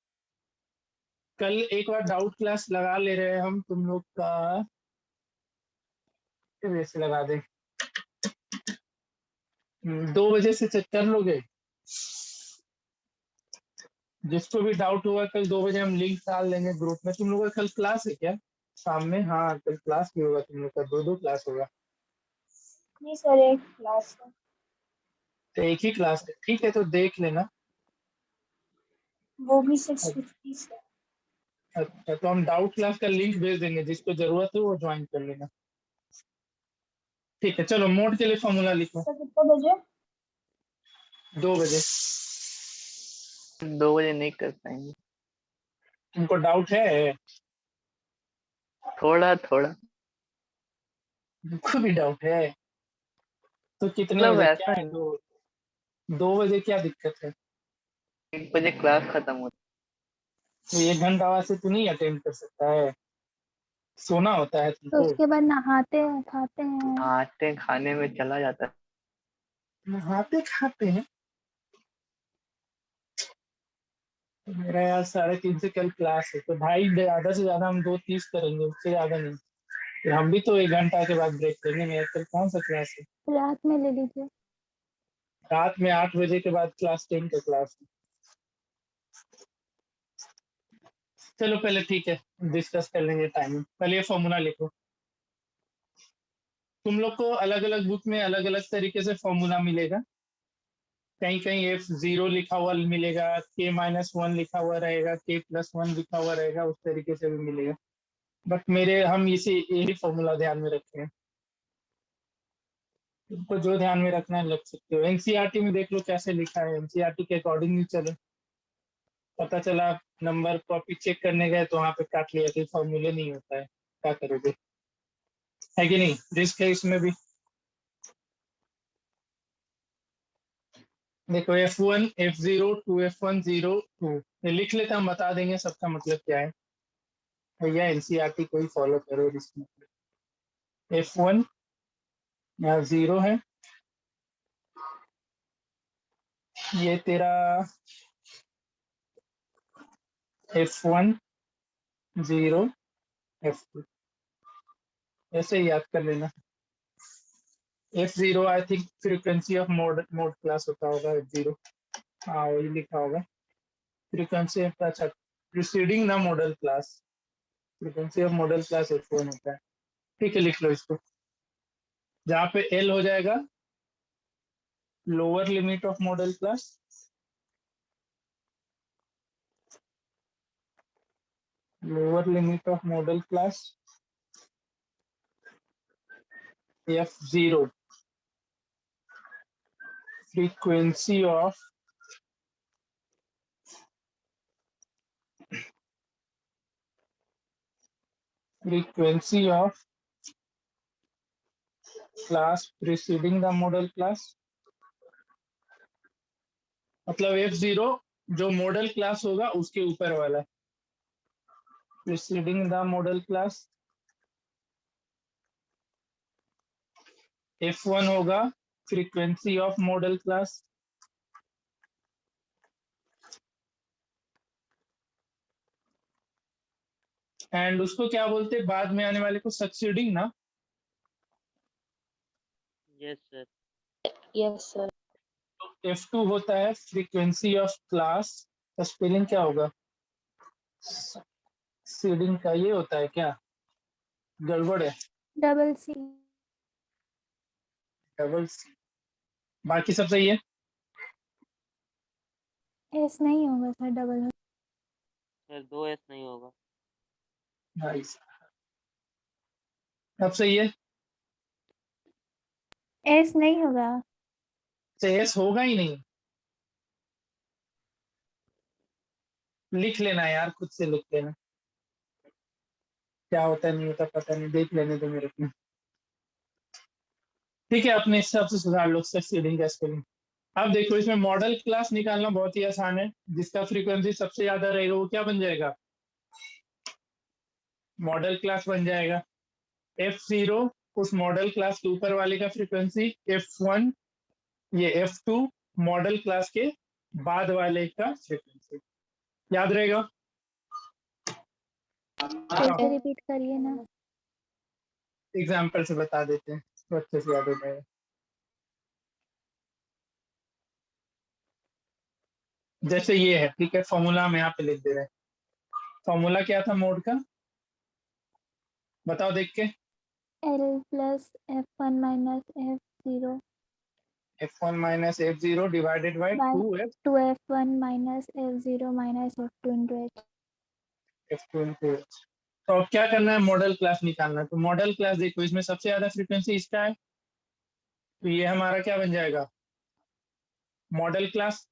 कल एक बार डाउट क्लास लगा ले रहे हैं हम तुम लोग का, कितने बजे से लगा दे, 2 बजे से चेक कर लोगे। जिसको भी डाउट होगा कल 2 बजे हम लिंक डाल देंगे ग्रुप में। तुम लोगों का कल क्लास है क्या शाम में? हाँ, कल क्लास भी होगा तुम लोग का, दो क्लास होगा। नहीं सर, एक क्लास है। तो एक ही क्लास है, ठीक है, तो देख लेना। वो भी 6:50 से। अच्छा, तो हम डाउट क्लास का लिंक भेज देंगे, जिसको जरूरत है वो ज्वाइन कर लेना। ठीक है, चलो मोड के लिए फॉर्मूला लिखो। सर कितने बजे? 2 बजे। 2 बजे नहीं कर पाएंगे। तुमको डाउट है? थोड़ा थोड़ा। मुझको भी डाउट है, तो कितने मतलब बजे, क्या ऐसा है, 2 बजे क्या दिक्कत है? 1 बजे क्लास खत्म होती तो 1 घंटा बाद से तू नहीं अटेंड कर सकता है, सोना होता है तो तुमको। उसके बाद नहाते हैं, खाते हैं। आते खाने में चला जाता है। नहाते खाते हैं। तो मेरा यार 3:30 से कल क्लास है, तो भाई ज्यादा से ज्यादा हम 2:30 करेंगे, उससे ज्यादा नहीं। फिर हम भी तो 1 घंटा के बाद ब्रेक लेंगे, मेरा कल कौन सा क्लास है? रात में ले लीजिए। रात में 8 बजे के बाद क्लास 10 का क्लास है। चलो पहले ठीक है, डिस्कस कर लेंगे टाइमिंग। पहले ये फॉर्मूला लिखो। तुम लोग को अलग अलग बुक में अलग अलग तरीके से फॉर्मूला मिलेगा। कहीं कहीं F0 लिखा हुआ मिलेगा, K-1 लिखा हुआ रहेगा, K+1 लिखा हुआ रहेगा, उस तरीके से भी मिलेगा। बट हम इसे यही फॉर्मूला ध्यान में रखते हैं। तुमको जो ध्यान में रखना है लग सकते हो। एनसीईआरटी में देख लो कैसे लिखा है, एनसीईआरटी के अकॉर्डिंग ही चलो। पता चला नंबर कॉपी चेक करने गए तो वहां पे काट लिया कि फॉर्मूले नहीं होता है, क्या करोगे? है कि नहीं? रिस्क है इसमें भी। देखो F1 F0 2F1 0 2 ये लिख लेते हम, बता देंगे सबका मतलब क्या है। भैया एनसीईआरटी को ही फॉलो करो। इसमें F1 यहाँ 0 है, ये तेरा F1 0 F2, ऐसे ही याद कर लेना। F0 I think frequency of mode class होता होगा F0। हाँ वही लिखा होगा फ्रीक्वेंसी। अच्छा, preceding the model class, frequency of model class F1 होता है। ठीक है, लिख लो इसको। जहाँ पे L हो जाएगा lower limit of model class, lower limit of model class F0 frequency of class preceding the model class। मतलब F0 जो मॉडल क्लास होगा उसके ऊपर वाला, preceding the model class। F1 होगा frequency of model class, and उसको क्या बोलते हैं बाद में आने वाले को? सक्सीडिंग ना। Yes sir. Yes, sir. तो F2 होता है फ्रीक्वेंसी ऑफ क्लास, का स्पेलिंग क्या होगा? सक्सीडिंग का ये होता है क्या? गड़बड़ है। Double C. Double C. बाकी सब सही है। एस नहीं होगा सर, डबल। सर 2 S नहीं होगा। नाइस, अब सही है। एस नहीं होगा। एस होगा ही नहीं, लिख लेना यार, खुद से लिख लेना। क्या होता है नहीं होता पता नहीं, देख लेने दो मेरे को। ठीक है, अपने हिसाब से सुधार लो सक्सीडिंग का स्पेलिंग। अब देखो इसमें मॉडल क्लास निकालना बहुत ही आसान है। जिसका फ्रीक्वेंसी सबसे ज्यादा रहेगा वो क्या बन जाएगा? मॉडल क्लास बन जाएगा। F0 उस मॉडल क्लास के ऊपर वाले का फ्रीक्वेंसी, F1 ये F2 मॉडल क्लास के बाद वाले का फ्रीक्वेंसी। याद रहेगा? फिर से रिपीट करिए ना। एग्जाम्पल से बता देते हैं तो अच्छे से याद हो जाएगा। जैसे ये है, ठीक है, फॉर्मूला हम यहाँ पे लिख दे रहे हैं। फॉर्मूला क्या था मोड का? बताओ देख के। L plus F1 minus F0 F1 minus F0 divided by by 2F 2F1 minus F0 minus F2 into H। F2 into H। तो अब क्या करना है? मॉडल क्लास निकालना है। तो मॉडल क्लास देखो इसमें सबसे ज्यादा फ्रीक्वेंसी इसका है, तो ये हमारा क्या बन जाएगा? Model class.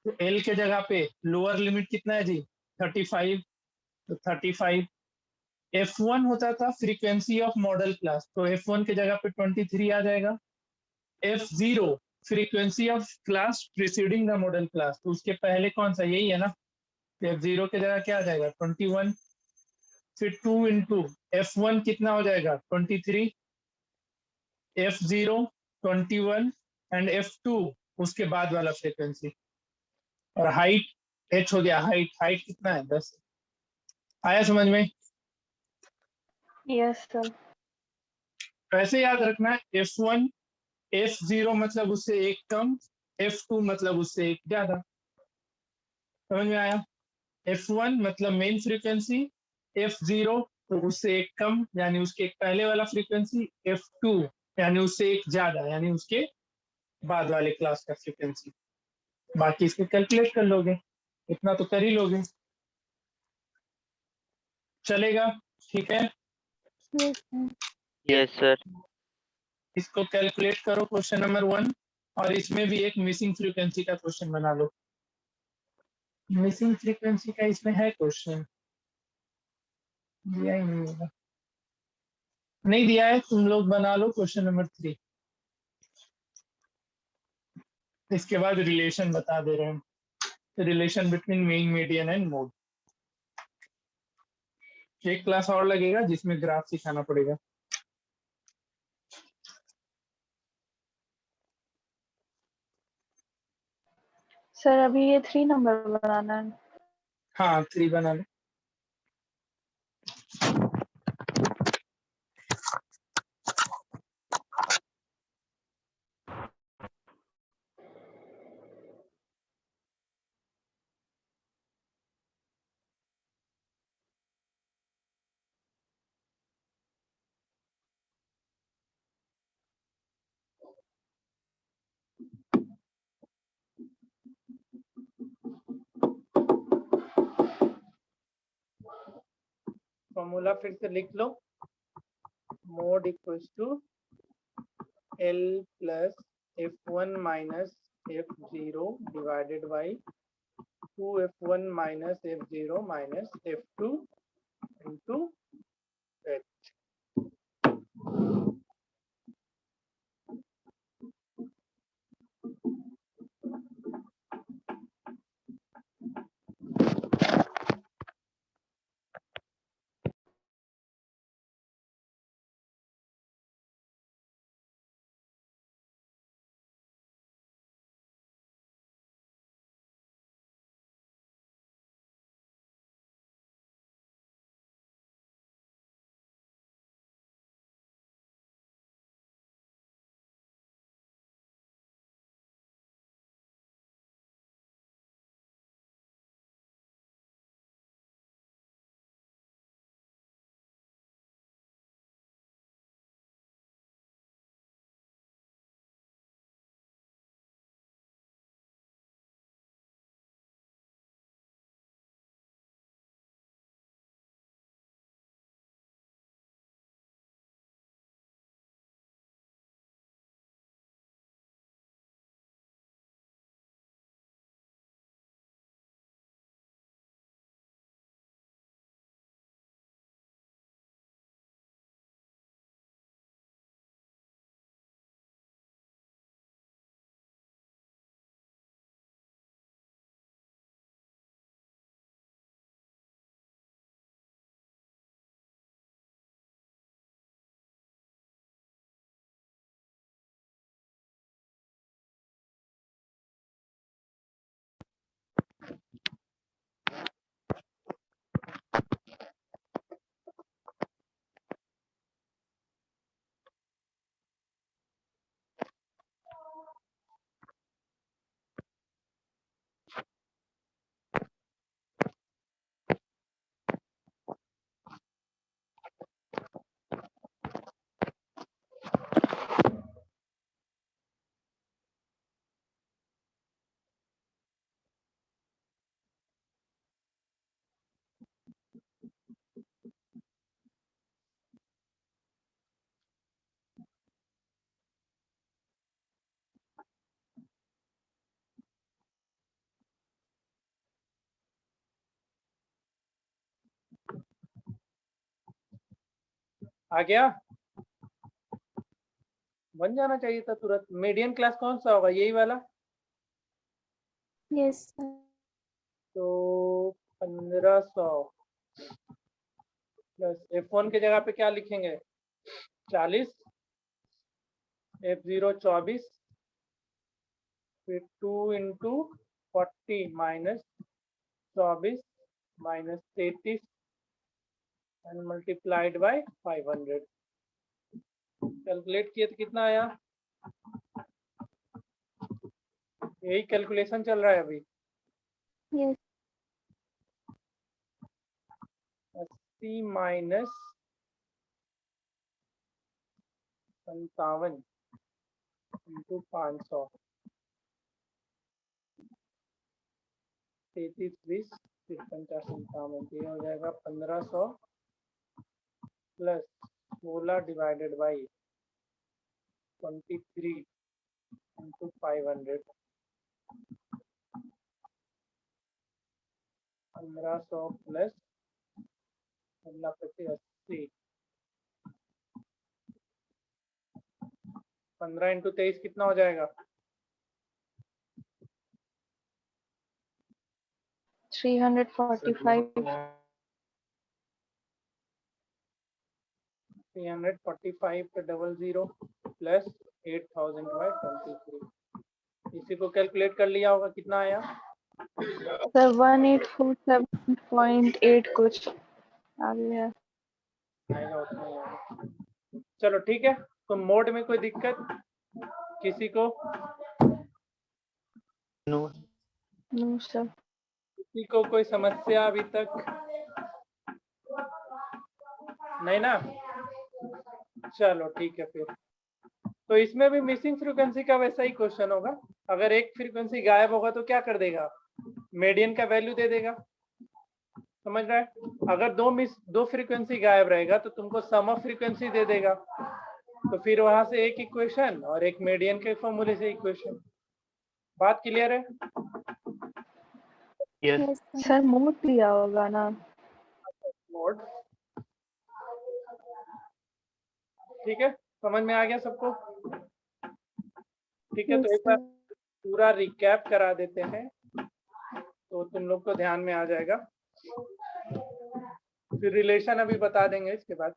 तो L के जगह पे लोअर लिमिट कितना है जी? 35। तो 35 F1 होता था फ्रीक्वेंसी ऑफ मॉडल क्लास, तो F1 के जगह पे 23 आ जाएगा। F0 frequency of class preceding the model class, तो उसके पहले कौन सा? यही है ना, F0 की जगह क्या आ जाएगा 21, फिर 2 इंटू F1 कितना हो जाएगा 23, F0 21 एंड F2 उसके बाद वाला फ्रीक्वेंसी, और हाइट h हो गया, हाइट हाइट कितना है 10। आया समझ में? Yes sir. ऐसे याद रखना है F1 F0 मतलब उससे एक कम, F2 मतलब उससे एक ज्यादा। समझ में आया? F1 मतलब मेन फ्रीक्वेंसी, F0 तो उससे एक कम यानी उसके एक पहले वाला फ्रीक्वेंसी, F2 यानी उससे एक ज्यादा यानी उसके बाद वाले क्लास का फ्रीक्वेंसी। बाकी इसको कैलकुलेट कर लोगे, इतना तो कर ही लोगे, चलेगा? ठीक है, Yes, sir. Yes sir. इसको कैलकुलेट करो क्वेश्चन नंबर 1, और इसमें भी एक मिसिंग फ्रीक्वेंसी का क्वेश्चन बना लो। मिसिंग फ्रीक्वेंसी का इसमें है क्वेश्चन, दिया ही नहीं होगा, नहीं दिया है, तुम लोग बना लो क्वेश्चन नंबर 3। इसके बाद रिलेशन बता दे रहे हैं, relation between mean median and mode. एक क्लास और लगेगा जिसमें ग्राफ सिखाना पड़ेगा। सर अभी ये 3 नंबर बनाना है। हाँ 3 बना लो। फॉर्मूला फिर से लिख लो, mode equals to L plus F1 minus F0 divided by 2F1 minus F0 minus F2 into H। आ गया? बन जाना चाहिए था तुरंत। मीडियन क्लास कौन सा होगा, यही वाला? Yes, sir. तो 1500 प्लस F1 की जगह पे क्या लिखेंगे 40, F0 24, फिर 2 into 40 minus 24 minus 33 and multiplied by 500। Calculate किए तो कितना आया? यही कैलकुलेशन चल रहा है अभी। Yes. 80 माइनस 57 इंटू 500, 33 20 53 57, ये हो जाएगा 1500 plus 16 divided by 23 into 500, 1500 plus 80, 15 into 23 कितना हो जाएगा? 345 345 पे 00 प्लस 8000 बाय 23। इसी को कैलकुलेट कर लिया होगा, कितना आया? सर 1847.8 कुछ आ गया। आएगा उतना ही आएगा। चलो ठीक है। तो मोड में कोई दिक्कत किसी को? No no sir. किसी को कोई समस्या अभी तक नहीं ना? चलो ठीक है फिर। तो इसमें भी मिसिंग फ्रीक्वेंसी का वैसा ही क्वेश्चन होगा। अगर एक फ्रीक्वेंसी गायब होगा तो क्या कर देगा? मीडियन का वैल्यू दे देगा। समझ रहा है? अगर दो फ्रीक्वेंसी गायब रहेगा तो तुमको सम ऑफ फ्रीक्वेंसी दे देगा। तो फिर वहां से एक इक्वेशन और एक मीडियन के फॉर्मूले से इक्वेशन। बात क्लियर है? Yes Yes, sir. Sir mode दिया होगा ना? मोड ठीक है, समझ में आ गया सबको? ठीक है, Yes, तो एक बार sir. पूरा रिकैप करा देते हैं तो तुम लोग को ध्यान में आ जाएगा। फिर रिलेशन अभी बता देंगे इसके बाद।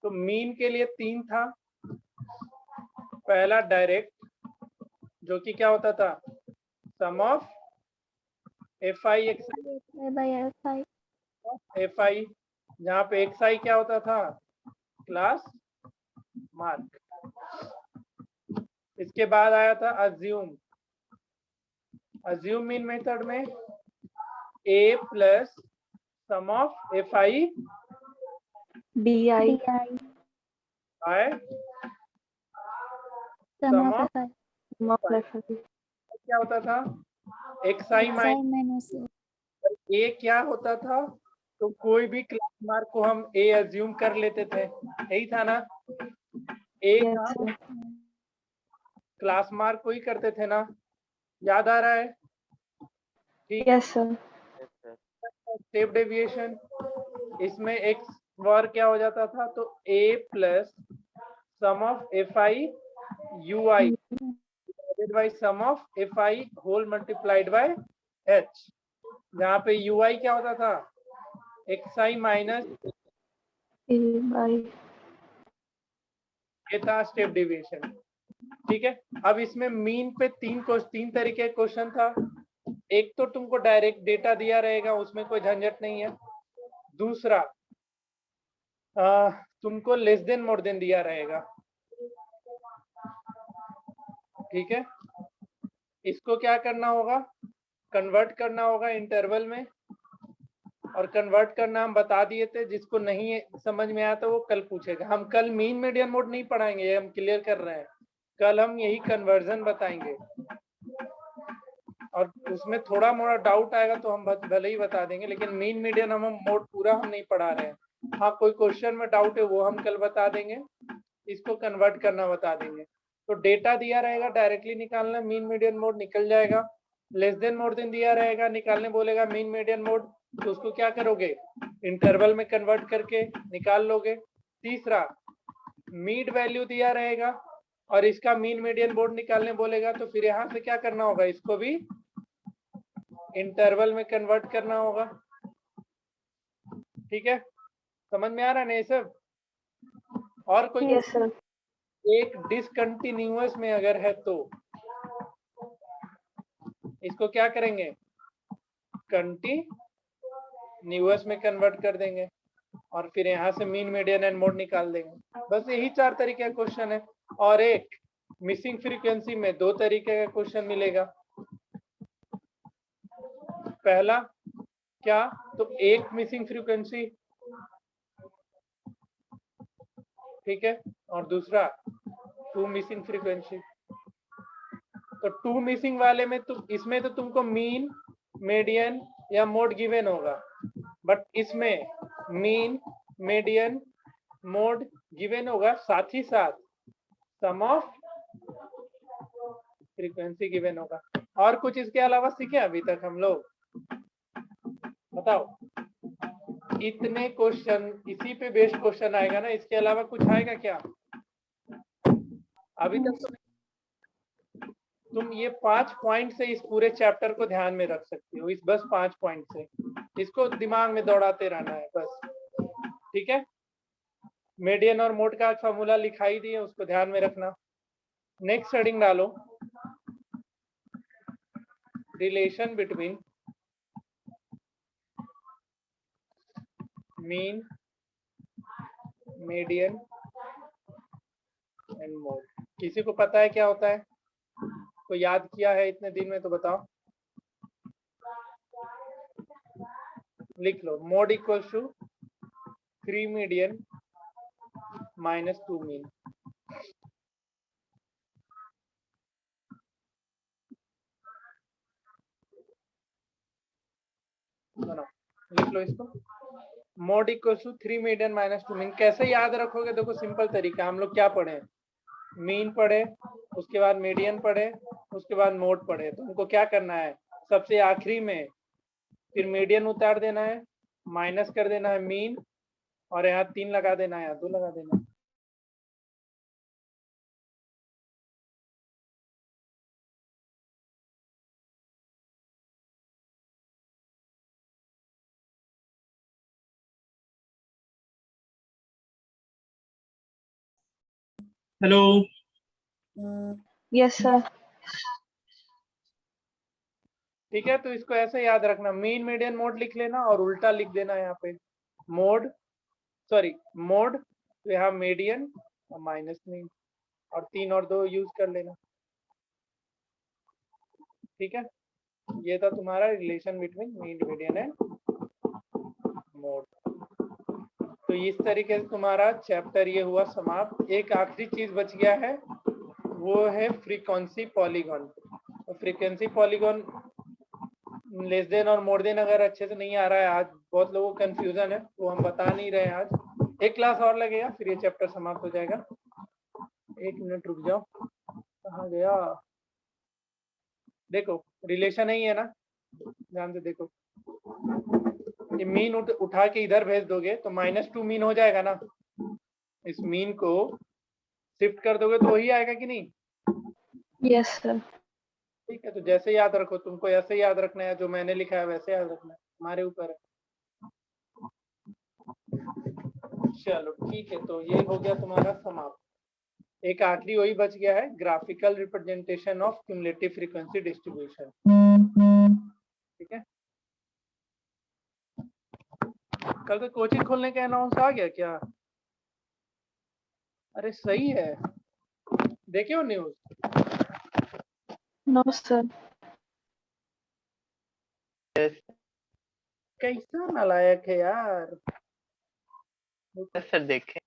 तो मीन के लिए 3 था। पहला डायरेक्ट, जो कि क्या होता था? सम of fi x By Fi. fi, जहाँ पे xi क्या होता था? Class mark. इसके बाद आया था अज्यूम। अज्यूम मीन मेथड में a plus sum of fi DI Di. By Sum sum of of Fi. क्या होता था? xi Xi minus minus A. a क्या होता था? तो कोई भी क्लास मार्क को हम a अज्यूम कर लेते थे, यही था ना? a यस का सर। क्लास मार्क को ही करते थे ना? याद आ रहा है? ठीक है। Yes sir. स्टेप डेविएशन, इसमें एक बार क्या हो जाता था? तो a plus sum of fi ui divided by sum of fi whole multiplied by h, जहाँ पे ui क्या होता था? xi माइनस DI ये था स्टेप डेविएशन। ठीक है। अब इसमें मीन पे 3 तरीके का क्वेश्चन था। एक तो तुमको डायरेक्ट डेटा दिया रहेगा, उसमें कोई झंझट नहीं है। दूसरा तुमको लेस देन मोर देन दिया रहेगा। ठीक है, इसको क्या करना होगा? कन्वर्ट करना होगा इंटरवल में, और कन्वर्ट करना हम बता दिए थे। जिसको नहीं समझ में आया तो वो कल पूछेगा। हम कल मीन मीडियन मोड नहीं पढ़ाएंगे, ये हम क्लियर कर रहे हैं। कल हम यही कन्वर्जन बताएंगे, और उसमें थोड़ा मोड़ा डाउट आएगा तो हम भले ही बता देंगे, लेकिन मीन मीडियन हम मोड पूरा हम नहीं पढ़ा रहे हैं। हाँ, कोई क्वेश्चन में डाउट है वो हम कल बता देंगे, इसको कन्वर्ट करना बता देंगे। तो डेटा दिया रहेगा, डायरेक्टली निकालना, मीन मीडियन मोड निकल जाएगा। लेस देन मोर देन दिया रहेगा, निकालने बोलेगा मीन मीडियन मोड, तो उसको क्या करोगे? इंटरवल में कन्वर्ट करके निकाल लोगे। तीसरा, मीड वैल्यू दिया रहेगा और इसका मीन मीडियन मोड निकालने बोलेगा, तो फिर यहाँ से क्या करना होगा? इसको भी इंटरवल में कन्वर्ट करना होगा। ठीक है, समझ में आ रहा है ना ये सब? और कोई यस सर। एक डिसकंटिन्यूअस में अगर है तो इसको क्या करेंगे, कंटिन्यूअस में कन्वर्ट कर देंगे और फिर यहाँ से मीन मीडियन एंड मोड निकाल देंगे। बस यही 4 तरीके का क्वेश्चन है। और एक मिसिंग फ्रीक्वेंसी में 2 तरीके का क्वेश्चन मिलेगा। पहला क्या, तो एक मिसिंग फ्रीक्वेंसी, ठीक है, और दूसरा 2 मिसिंग फ्रीक्वेंसी। तो 2 मिसिंग वाले में इसमें तो तुमको मीन, मीडियन या मोड गिवन होगा, बट इसमें मीन, मीडियन, मोड गिवन होगा, साथ ही साथ सम ऑफ फ्रीक्वेंसी गिवन होगा। और कुछ इसके अलावा सीखे अभी तक हम लोग? बताओ, इतने क्वेश्चन, इसी पे बेस्ड क्वेश्चन आएगा ना, इसके अलावा कुछ आएगा क्या अभी तक? तुम ये 5 पॉइंट से इस पूरे चैप्टर को ध्यान में रख सकते हो, इस बस 5 पॉइंट से इसको दिमाग में दौड़ाते रहना है बस। ठीक है, मीडियन और मोड का फॉर्मूला लिखाई दिए, उसको ध्यान में रखना। नेक्स्ट हेडिंग डालो, relation between mean, median and mode. किसी को पता है क्या होता है? को याद किया है इतने दिन में तो बताओ। लिख लो, mode equals to 3 median minus 2 mean. लिख लो इसको, mode equals to 3 median minus 2 mean. कैसे याद रखोगे? देखो सिंपल तरीका, हम लोग क्या पढ़े, मीन पढ़े, उसके बाद मीडियन पढ़े, उसके बाद मोड पढ़े। तो उनको क्या करना है, सबसे आखिरी में फिर मीडियन उतार देना है, माइनस कर देना है मीन, और यहाँ 3 लगा देना है, 2 लगा देना है। Hello, yes sir. ठीक है, तो इसको ऐसे याद रखना, मीन, मीडियन, मोड लिख लेना और उल्टा लिख देना यहाँ पे, मोड, सॉरी मोड, तो यहाँ मीडियन और माइनस मीन, और 3 और 2 यूज कर लेना। ठीक है, ये था तुम्हारा relation between mean, median and mode. तो इस तरीके से तुम्हारा चैप्टर ये हुआ समाप्त। एक आखिरी चीज बच गया है, वो है फ्रीक्वेंसी पॉलीगॉन। तो फ्रीक्वेंसी पॉलीगॉन लेस देन और मोर देन अगर अच्छे से नहीं आ रहा है, आज बहुत लोगों को कंफ्यूजन है, वो हम बता नहीं रहे हैं आज। एक क्लास और लगेगा, फिर ये चैप्टर समाप्त हो जाएगा। 1 मिनट रुक जाओ, कहाँ गया? देखो रिलेशन ही है ना, ध्यान से देखो, ये मीन उठा के इधर भेज दोगे तो -2 मीन हो जाएगा ना। इस मीन को शिफ्ट कर दोगे तो वही आएगा कि नहीं? Yes sir. ठीक है, तो जैसे याद रखो, तुमको ऐसे याद रखना है, जो मैंने लिखा है वैसे याद रखना है, हमारे ऊपर है। चलो ठीक है, तो ये हो गया तुम्हारा समाप्त। एक आखिरी वही बच गया है, graphical representation of cumulative frequency distribution. ठीक है, कल तो कोचिंग खोलने का अनाउंस आ गया क्या? अरे सही है, देखे हो न्यूज? No sir. कैसा नालायक है यार। सर देखे